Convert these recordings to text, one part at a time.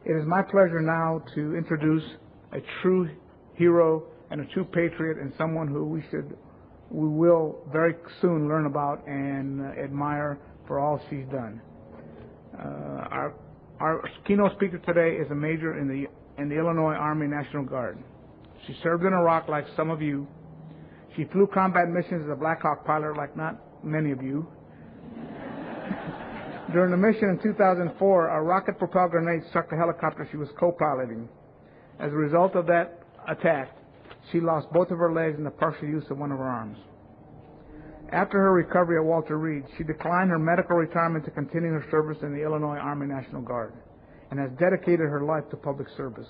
It is my pleasure now to introduce a true hero and a true patriot and someone who we will very soon learn about and admire for all she's done. Our keynote speaker today is a major in the Illinois Army National Guard. She served in Iraq like some of you. She flew combat missions as a Black Hawk pilot like not many of you. During the mission in 2004, a rocket-propelled grenade struck the helicopter she was co-piloting. As a result of that attack, she lost both of her legs and the partial use of one of her arms. After her recovery at Walter Reed, she declined her medical retirement to continue her service in the Illinois Army National Guard and has dedicated her life to public service.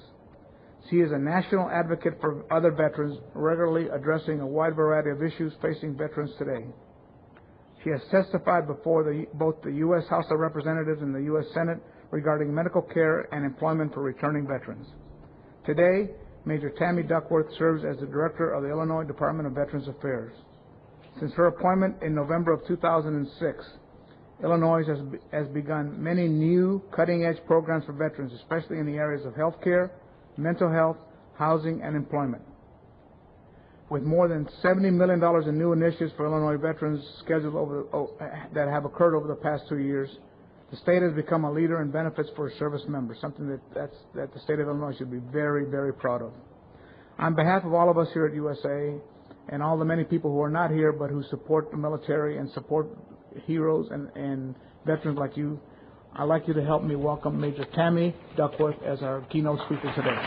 She is a national advocate for other veterans, regularly addressing a wide variety of issues facing veterans today. She has testified before both the U.S. House of Representatives and the U.S. Senate regarding medical care and employment for returning veterans. Today, Major Tammy Duckworth serves as the Director of the Illinois Department of Veterans Affairs. Since her appointment in November of 2006, Illinois has begun many new cutting-edge programs for veterans, especially in the areas of health care, mental health, housing, and employment. With more than $70 million in new initiatives for Illinois veterans scheduled that have occurred over the past 2 years, the state has become a leader in benefits for service members, something that the state of Illinois should be very, very proud of. On behalf of all of us here at USAA and all the many people who are not here but who support the military and support heroes and veterans like you, I'd like you to help me welcome Major Tammy Duckworth as our keynote speaker today.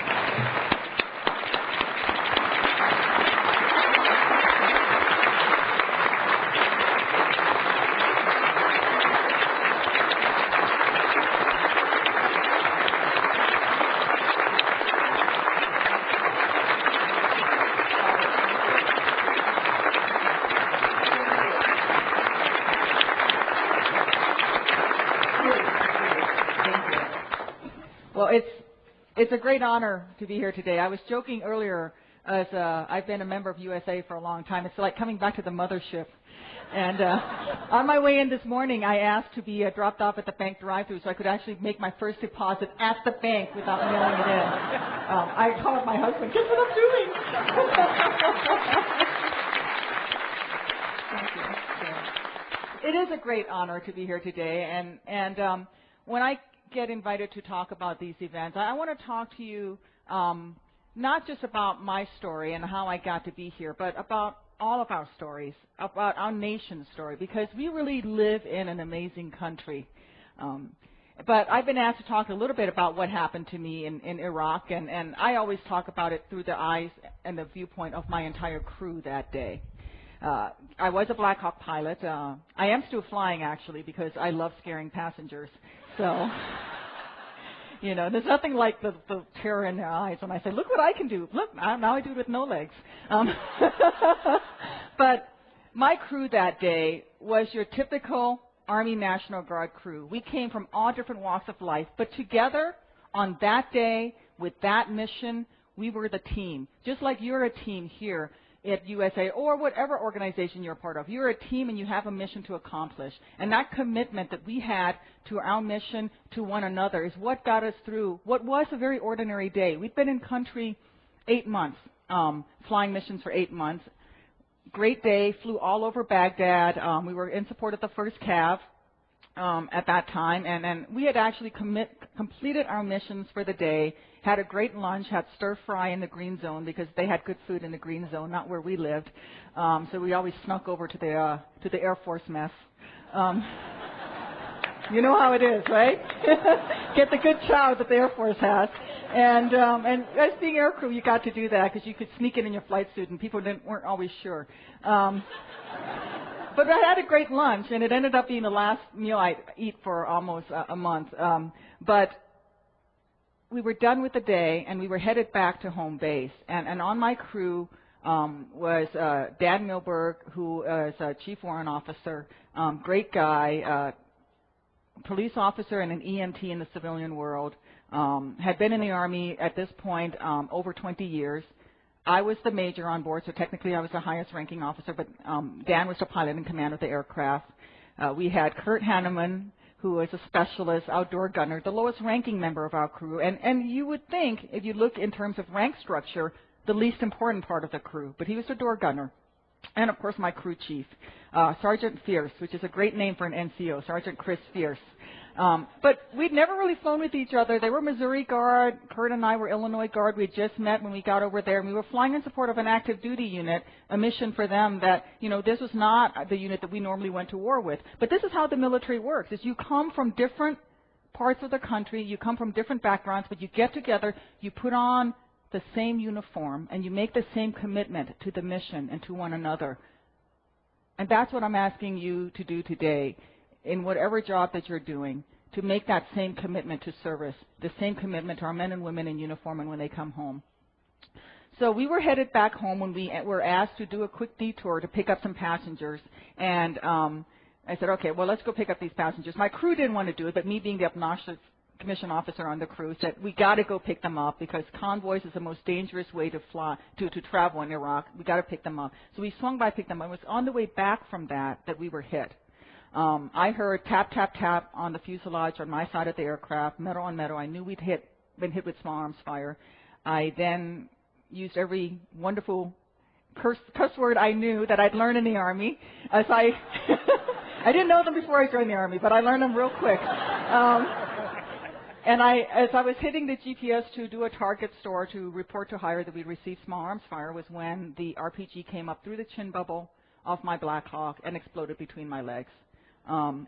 Well, it's a great honor to be here today. I was joking earlier, as I've been a member of USAA for a long time. It's like coming back to the mothership. And on my way in this morning, I asked to be dropped off at the bank drive-thru so I could actually make my first deposit at the bank without mailing it in. I called my husband, guess what I'm doing? Thank you. It is a great honor to be here today. And when I get invited to talk about these events, I want to talk to you not just about my story and how I got to be here, but about all of our stories, about our nation's story, because we really live in an amazing country. But I've been asked to talk a little bit about what happened to me in Iraq, and I always talk about it through the eyes and the viewpoint of my entire crew that day. I was a Black Hawk pilot. I am still flying, actually, because I love scaring passengers. So, you know, there's nothing like the terror in their eyes when I say, look what I can do. Look, now I do it with no legs. But my crew that day was your typical Army National Guard crew. We came from all different walks of life, but together on that day with that mission, we were the team. Just like you're a team here at USAA or whatever organization you're a part of. You're a team and you have a mission to accomplish. And that commitment that we had to our mission to one another is what got us through what was a very ordinary day. We'd been in country 8 months, flying missions for 8 months. Great day, flew all over Baghdad. We were in support of the 1st Cav at that time. And we had actually completed our missions for the day. Had a great lunch, had stir fry in the green zone because they had good food in the green zone, not where we lived. So we always snuck over to the Air Force mess. You know how it is, right? Get the good chow that the Air Force has. And as being air crew, you got to do that because you could sneak it in your flight suit and people weren't always sure. But I had a great lunch, and it ended up being the last meal I'd eat for almost a month. But we were done with the day, and we were headed back to home base. And on my crew was Dan Milberg, who is a chief warrant officer, great guy, police officer and an EMT in the civilian world, had been in the Army at this point over 20 years. I was the major on board, so technically I was the highest ranking officer, but Dan was the pilot in command of the aircraft. We had Kurt Hanneman, who was a specialist outdoor gunner, the lowest ranking member of our crew. And you would think, if you look in terms of rank structure, the least important part of the crew. But he was the door gunner. And, of course, my crew chief, Sergeant Fierce, which is a great name for an NCO, Sergeant Chris Fierce. But we'd never really flown with each other. They were Missouri Guard. Kurt and I were Illinois Guard. We had just met when we got over there, and we were flying in support of an active duty unit, a mission for them that, this was not the unit that we normally went to war with. But this is how the military works, is you come from different parts of the country, you come from different backgrounds, but you get together, you put on the same uniform, and you make the same commitment to the mission and to one another. And that's what I'm asking you to do today, in whatever job that you're doing, to make that same commitment to service, the same commitment to our men and women in uniform and when they come home. So we were headed back home when we were asked to do a quick detour to pick up some passengers. And I said, okay, well, let's go pick up these passengers. My crew didn't want to do it, but me being the obnoxious commission officer on the crew said, we got to go pick them up because convoys is the most dangerous way to travel in Iraq. We got to pick them up. So we swung by, picked them up. It was on the way back from that we were hit. I heard tap, tap, tap on the fuselage on my side of the aircraft, metal on metal. I knew we'd been hit with small arms fire. I then used every wonderful curse word I knew that I'd learned in the Army. I didn't know them before I joined the Army, but I learned them real quick. And as I was hitting the GPS to do a target store to report to higher that we'd received small arms fire was when the RPG came up through the chin bubble of my Black Hawk and exploded between my legs.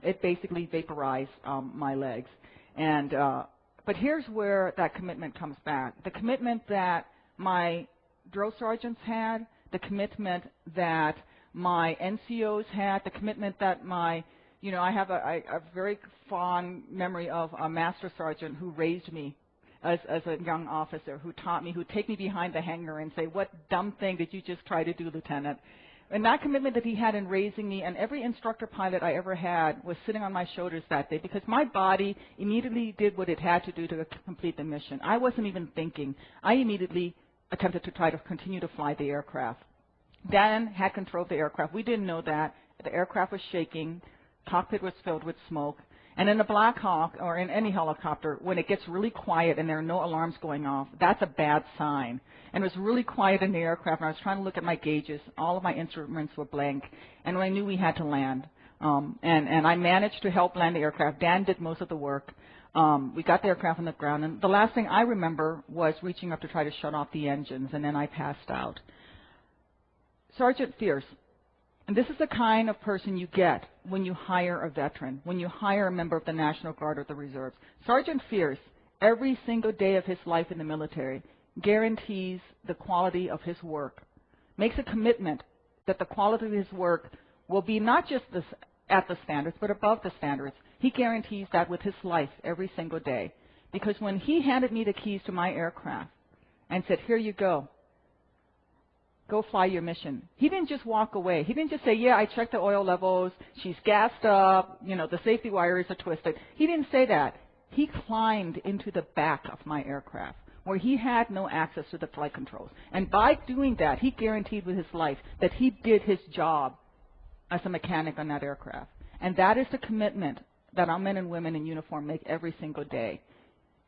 It basically vaporized my legs. But here's where that commitment comes back. The commitment that my drill sergeants had, the commitment that my NCOs had, the commitment that I have a very fond memory of a master sergeant who raised me as a young officer, who taught me, who'd take me behind the hangar and say, what dumb thing did you just try to do, Lieutenant? And that commitment that he had in raising me, and every instructor pilot I ever had was sitting on my shoulders that day because my body immediately did what it had to do to complete the mission. I wasn't even thinking. I immediately attempted to try to continue to fly the aircraft. Dan had control of the aircraft. We didn't know that. The aircraft was shaking. Cockpit was filled with smoke. And in a Black Hawk or in any helicopter, when it gets really quiet and there are no alarms going off, that's a bad sign. And it was really quiet in the aircraft, and I was trying to look at my gauges. All of my instruments were blank, and I knew we had to land. And I managed to help land the aircraft. Dan did most of the work. We got the aircraft on the ground, and the last thing I remember was reaching up to try to shut off the engines, and then I passed out. Sergeant Fierce. And this is the kind of person you get when you hire a veteran, when you hire a member of the National Guard or the Reserves. Sergeant Fierce, every single day of his life in the military, guarantees the quality of his work, makes a commitment that the quality of his work will be not just at the standards, but above the standards. He guarantees that with his life every single day. Because when he handed me the keys to my aircraft and said, here you go fly your mission. He didn't just walk away. He didn't just say, yeah, I checked the oil levels, she's gassed up, the safety wires are twisted. He didn't say that. He climbed into the back of my aircraft where he had no access to the flight controls. And by doing that, he guaranteed with his life that he did his job as a mechanic on that aircraft. And that is the commitment that our men and women in uniform make every single day.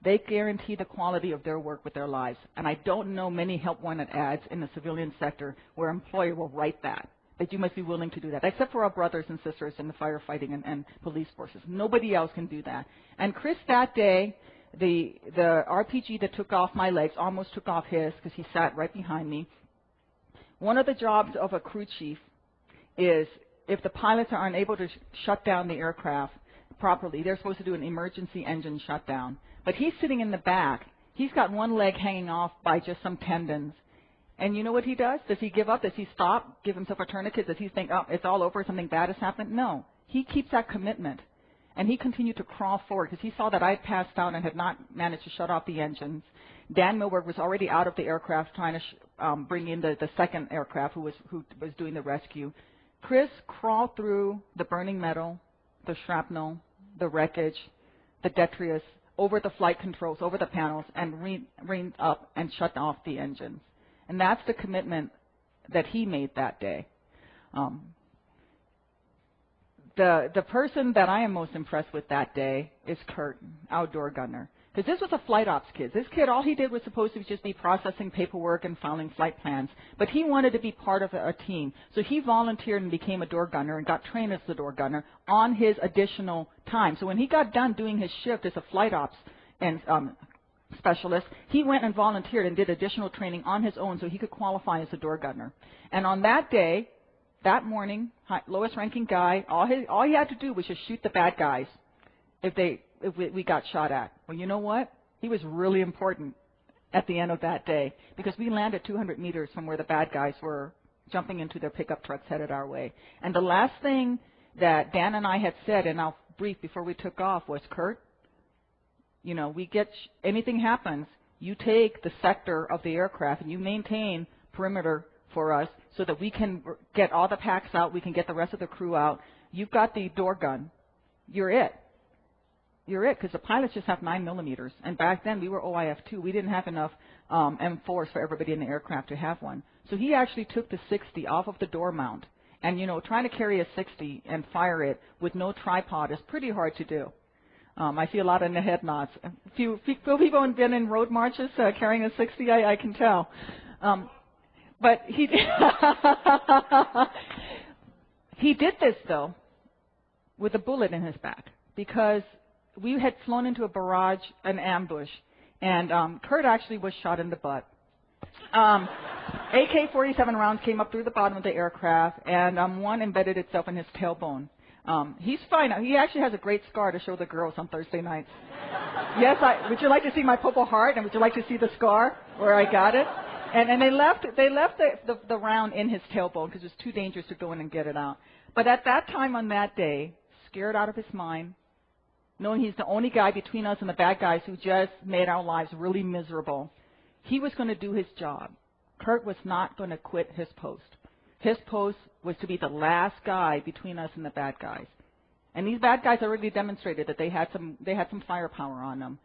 They guarantee the quality of their work with their lives. And I don't know many help wanted ads in the civilian sector where an employer will write that you must be willing to do that, except for our brothers and sisters in the firefighting and police forces. Nobody else can do that. And Chris, that day, the RPG that took off my legs almost took off his because he sat right behind me. One of the jobs of a crew chief is if the pilots are unable to shut down the aircraft properly, they're supposed to do an emergency engine shutdown. But he's sitting in the back. He's got one leg hanging off by just some tendons. And you know what he does? Does he give up? Does he stop, give himself a tourniquet? Does he think, oh, it's all over, something bad has happened? No. He keeps that commitment. And he continued to crawl forward because he saw that I had passed out and had not managed to shut off the engines. Dan Milberg was already out of the aircraft trying to bring in the second aircraft who was doing the rescue. Chris crawled through the burning metal, the shrapnel, the wreckage, the detritus, over the flight controls, over the panels, and reined up and shut off the engines. And that's the commitment that he made that day. The person that I am most impressed with that day is Kurt, outdoor gunner. Because this was a flight ops kid. This kid, all he did was supposed to just be processing paperwork and filing flight plans. But he wanted to be part of a team. So he volunteered and became a door gunner and got trained as a door gunner on his additional time. So when he got done doing his shift as a flight ops and specialist, he went and volunteered and did additional training on his own so he could qualify as a door gunner. And on that day, that morning, lowest ranking guy, all he had to do was just shoot the bad guys if we got shot at. Well, you know what? He was really important at the end of that day because we landed 200 meters from where the bad guys were jumping into their pickup trucks headed our way. And the last thing that Dan and I had said in our brief before we took off was, Kurt, you know, anything happens, you take the sector of the aircraft and you maintain perimeter for us so that we can get all the packs out, we can get the rest of the crew out. You've got the door gun. You're it. You're it, because the pilots just have 9 millimeters. And back then, we were OIF-2. We didn't have enough M4s for everybody in the aircraft to have one. So he actually took the 60 off of the door mount. And, you know, trying to carry a 60 and fire it with no tripod is pretty hard to do. I see a lot in the head nods. A few people have been in road marches carrying a 60, I can tell. But he he did this, though, with a bullet in his back, because we had flown into a barrage, an ambush, and Kurt actually was shot in the butt. AK-47 rounds came up through the bottom of the aircraft, and one embedded itself in his tailbone. He's fine. He actually has a great scar to show the girls on Thursday nights. Yes, would you like to see my Purple Heart, and would you like to see the scar where I got it? And they left the round in his tailbone because it was too dangerous to go in and get it out. But at that time on that day, scared out of his mind, knowing he's the only guy between us and the bad guys who just made our lives really miserable, he was going to do his job. Kurt was not going to quit his post. His post was to be the last guy between us and the bad guys. And these bad guys already demonstrated that they had some firepower on them.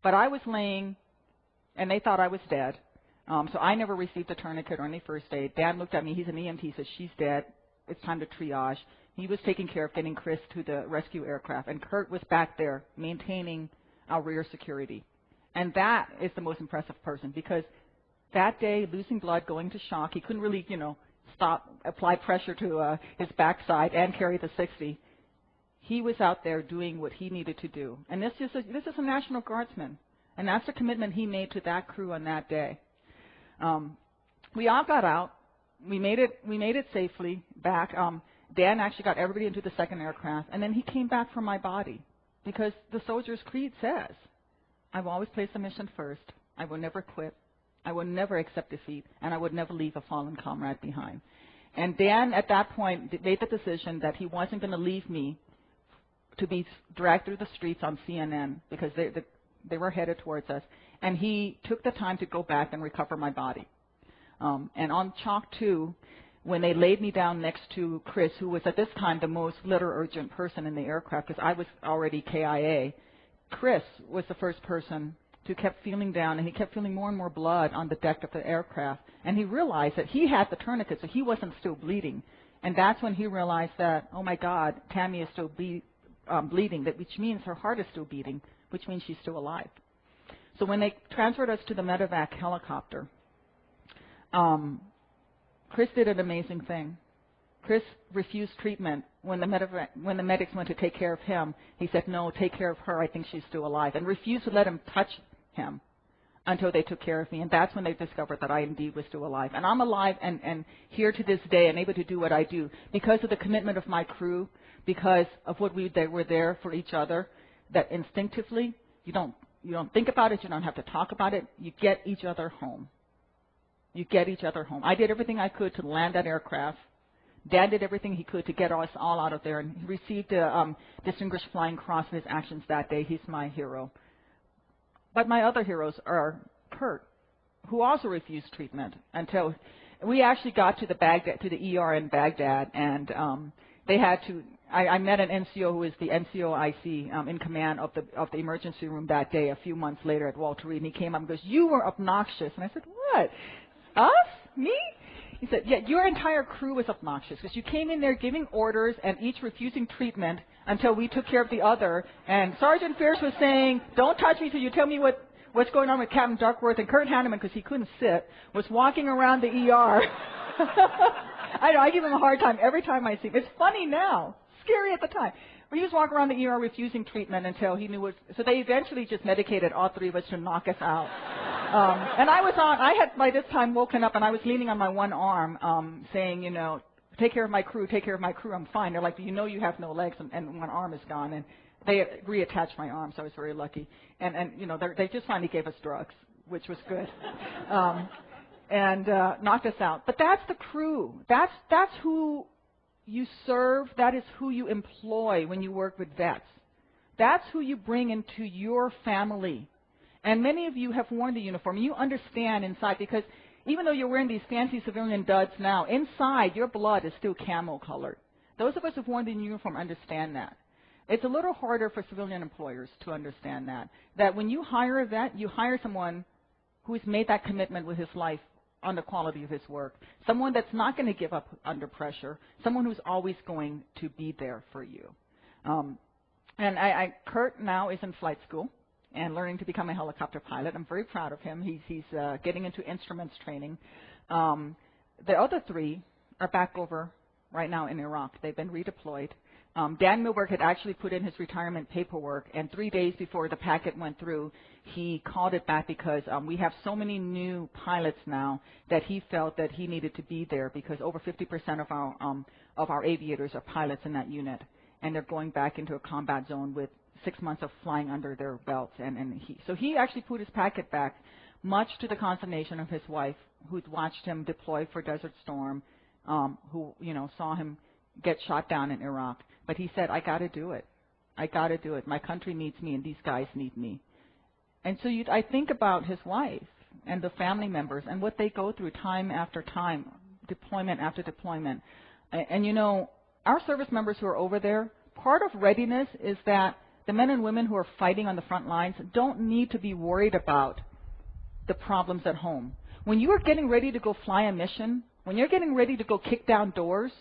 But I was laying, and they thought I was dead. So I never received a tourniquet or any first aid. Dan looked at me. He's an EMT. Says, she's dead. It's time to triage. He was taking care of getting Chris to the rescue aircraft. And Kurt was back there maintaining our rear security. And that is the most impressive person, because that day, losing blood, going to shock, he couldn't really, apply pressure to his backside and carry the 60. He was out there doing what he needed to do. And this is a National Guardsman. And that's the commitment he made to that crew on that day. We all got out. We made it safely back. Dan actually got everybody into the second aircraft, and then he came back for my body, because the soldier's creed says, I will always place the mission first. I will never quit. I will never accept defeat, and I would never leave a fallen comrade behind. And Dan, at that point, made the decision that he wasn't going to leave me to be dragged through the streets on CNN, because they were headed towards us. And he took the time to go back and recover my body. And on Chalk 2, when they laid me down next to Chris, who was at this time the most litter-urgent person in the aircraft, because I was already KIA, Chris was the first person who kept feeling down, and he kept feeling more and more blood on the deck of the aircraft. And he realized that he had the tourniquet, so he wasn't still bleeding. And that's when he realized that, oh, my God, Tammy is still bleeding, which means her heart is still beating, which means she's still alive. So when they transferred us to the medevac helicopter, Chris did an amazing thing. Chris refused treatment when the medics went to take care of him. He said, no, take care of her. I think she's still alive. And refused to let him touch him until they took care of me. And that's when they discovered that I indeed was still alive. And I'm alive and here to this day and able to do what I do because of the commitment of my crew, because of what they were there for each other, that instinctively you don't think about it. You don't have to talk about it. You get each other home. You get each other home. I did everything I could to land that aircraft. Dad did everything he could to get us all out of there, and he received a Distinguished Flying Cross for his actions that day. He's my hero. But my other heroes are Kurt, who also refused treatment until we actually got to the ER in Baghdad, and they had to. I met an NCO who is the NCOIC in command of the emergency room that day. A few months later at Walter Reed, and he came up and goes, "You were obnoxious," and I said, "What? Us? Me?" He said, yeah, your entire crew was obnoxious because you came in there giving orders and each refusing treatment until we took care of the other. And Sergeant Fierce was saying, don't touch me till you tell me what's going on with Captain Duckworth. And Kurt Hanneman, because he couldn't sit, was walking around the ER. I know, I give him a hard time every time I see him. It's funny now. Scary at the time. But he was walking around the ER refusing treatment until he knew what. So they eventually just medicated all three of us to knock us out. And I had by this time woken up and I was leaning on my one arm, saying, you know, take care of my crew, take care of my crew, I'm fine. They're like, you know you have no legs and one arm is gone. And they reattached my arm, so I was very lucky. And you know, they just finally gave us drugs, which was good. And knocked us out. But that's the crew. That's who you serve. That is who you employ when you work with vets. That's who you bring into your family. And many of you have worn the uniform. You understand inside, because even though you're wearing these fancy civilian duds now, inside your blood is still camel colored. Those of us who've worn the uniform understand that. It's a little harder for civilian employers to understand that when you hire a vet, you hire someone who's made that commitment with his life on the quality of his work, someone that's not going to give up under pressure, someone who's always going to be there for you. And Kurt now is in flight school and learning to become a helicopter pilot. I'm very proud of him. He's getting into instruments training. The other three are back over right now in Iraq. They've been redeployed. Dan Milberg had actually put in his retirement paperwork, and 3 days before the packet went through, he called it back because we have so many new pilots now that he felt that he needed to be there because over 50% of our aviators are pilots in that unit, and they're going back into a combat zone with 6 months of flying under their belts. So he actually put his packet back, much to the consternation of his wife, who'd watched him deploy for Desert Storm, who saw him get shot down in Iraq. But he said, I got to do it. I got to do it. My country needs me, and these guys need me. And so I think about his wife and the family members and what they go through time after time, deployment after deployment. And our service members who are over there, part of readiness is that the men and women who are fighting on the front lines don't need to be worried about the problems at home. When you are getting ready to go fly a mission, when you're getting ready to go kick down doors,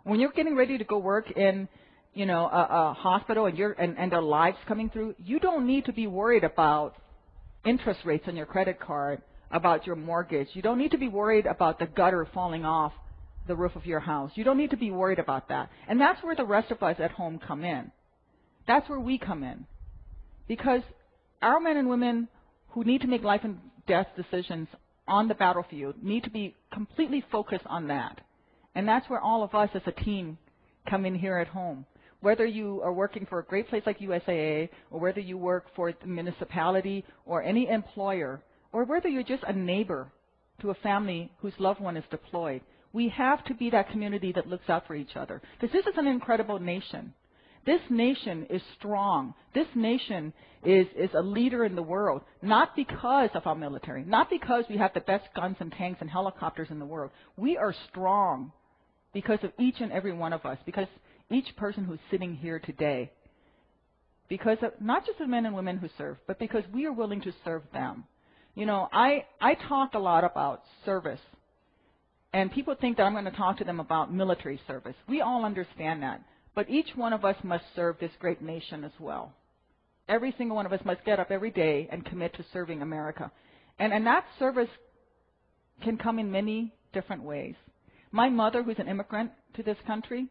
when you're getting ready to go work in a hospital and their lives coming through, you don't need to be worried about interest rates on your credit card, about your mortgage. You don't need to be worried about the gutter falling off the roof of your house. You don't need to be worried about that. And that's where the rest of us at home come in. That's where we come in. Because our men and women who need to make life and death decisions on the battlefield need to be completely focused on that. And that's where all of us as a team come in here at home. Whether you are working for a great place like USAA, or whether you work for the municipality or any employer, or whether you're just a neighbor to a family whose loved one is deployed, we have to be that community that looks out for each other. Because this is an incredible nation. This nation is strong. This nation is a leader in the world, not because of our military, not because we have the best guns and tanks and helicopters in the world. We are strong because of each and every one of us, because each person who's sitting here today, because of not just the men and women who serve, but because we are willing to serve them. I talk a lot about service, and people think that I'm going to talk to them about military service. We all understand that. But each one of us must serve this great nation as well. Every single one of us must get up every day and commit to serving America. And that service can come in many different ways. My mother, who's an immigrant to this country,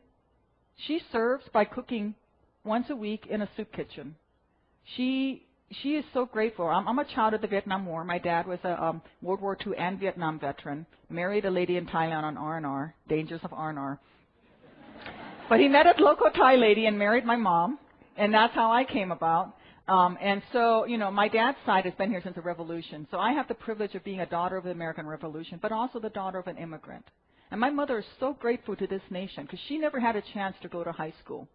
she serves by cooking once a week in a soup kitchen. She is so grateful. I'm a child of the Vietnam War. My dad was a World War II and Vietnam veteran, married a lady in Thailand on R&R, dangers of R&R. But he met a local Thai lady and married my mom, and that's how I came about. And so, my dad's side has been here since the Revolution. So I have the privilege of being a daughter of the American Revolution, but also the daughter of an immigrant. And my mother is so grateful to this nation because she never had a chance to go to high school.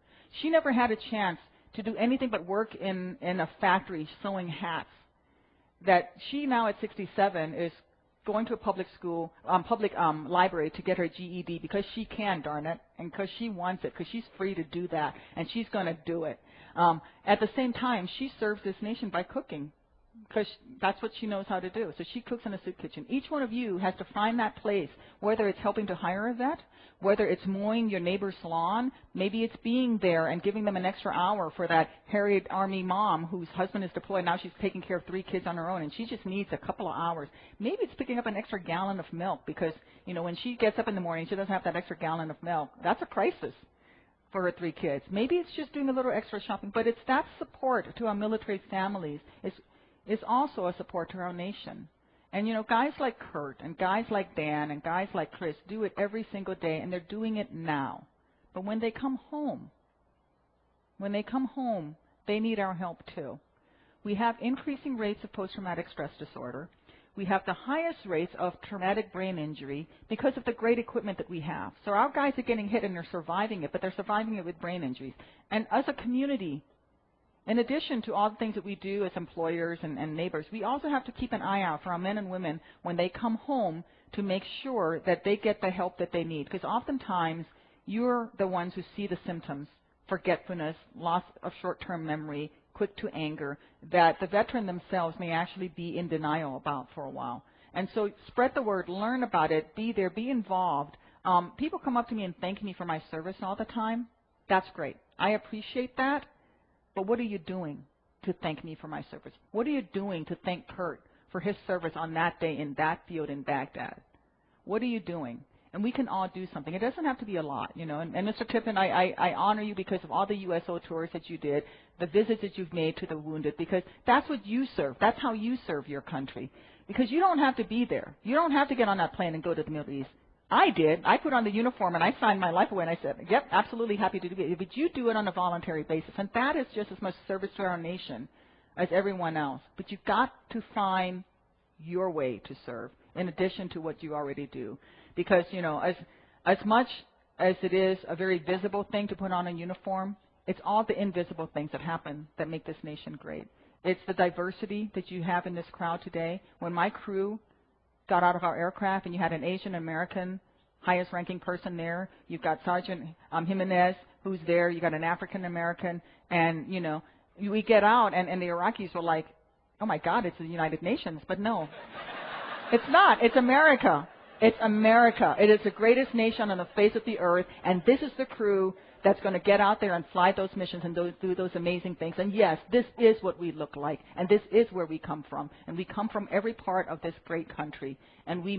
She never had a chance to do anything but work in a factory sewing hats. That she now at 67 is going to a public school, library to get her GED because she can, darn it, and because she wants it, because she's free to do that, and she's going to do it. At the same time, she serves this nation by cooking because that's what she knows how to do. So she cooks in a soup kitchen. Each one of you has to find that place, whether it's helping to hire a vet, whether it's mowing your neighbor's lawn, maybe it's being there and giving them an extra hour for that harried Army mom whose husband is deployed. Now she's taking care of 3 kids on her own, and she just needs a couple of hours. Maybe it's picking up an extra gallon of milk because, when she gets up in the morning, she doesn't have that extra gallon of milk. That's a crisis for her 3 kids. Maybe it's just doing a little extra shopping, but it's that support to our military families is also a support to our nation. And, guys like Kurt and guys like Dan and guys like Chris do it every single day, and they're doing it now. But when they come home, they need our help too. We have increasing rates of post-traumatic stress disorder. We have the highest rates of traumatic brain injury because of the great equipment that we have. So our guys are getting hit and they're surviving it, but they're surviving it with brain injuries. And as a community, in addition to all the things that we do as employers and neighbors, we also have to keep an eye out for our men and women when they come home to make sure that they get the help that they need. Because oftentimes, you're the ones who see the symptoms, forgetfulness, loss of short-term memory, quick to anger, that the veteran themselves may actually be in denial about for a while. And so spread the word, learn about it, be there, be involved. People come up to me and thank me for my service all the time. That's great. I appreciate that. But what are you doing to thank me for my service? What are you doing to thank Kurt for his service on that day in that field in Baghdad? What are you doing? And we can all do something. It doesn't have to be a lot, And Mr. Tippin, I honor you because of all the USO tours that you did, the visits that you've made to the wounded, because that's what you serve. That's how you serve your country. Because you don't have to be there. You don't have to get on that plane and go to the Middle East. I did. I put on the uniform and I signed my life away and I said, yep, absolutely happy to do it. But you do it on a voluntary basis. And that is just as much service to our nation as everyone else. But you've got to find your way to serve in addition to what you already do. Because, as much as it is a very visible thing to put on a uniform, it's all the invisible things that happen that make this nation great. It's the diversity that you have in this crowd today. When my crew got out of our aircraft and you had an Asian American, highest ranking person there, you've got Sergeant Jimenez who's there, you got an African American, and we get out and the Iraqis were like, oh my God, it's the United Nations. But no, it's not. It's America. It's America. It is the greatest nation on the face of the earth, and this is the crew that's going to get out there and fly those missions and do those amazing things. And yes, this is what we look like, and this is where we come from. And we come from every part of this great country. And we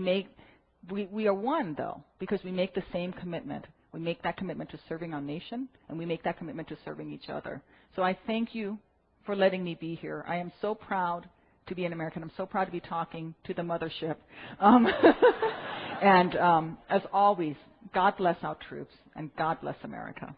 are one, though, because we make the same commitment. We make that commitment to serving our nation, and we make that commitment to serving each other. So I thank you for letting me be here. I am so proud to be an American. I'm so proud to be talking to the mothership. And as always, God bless our troops, and God bless America.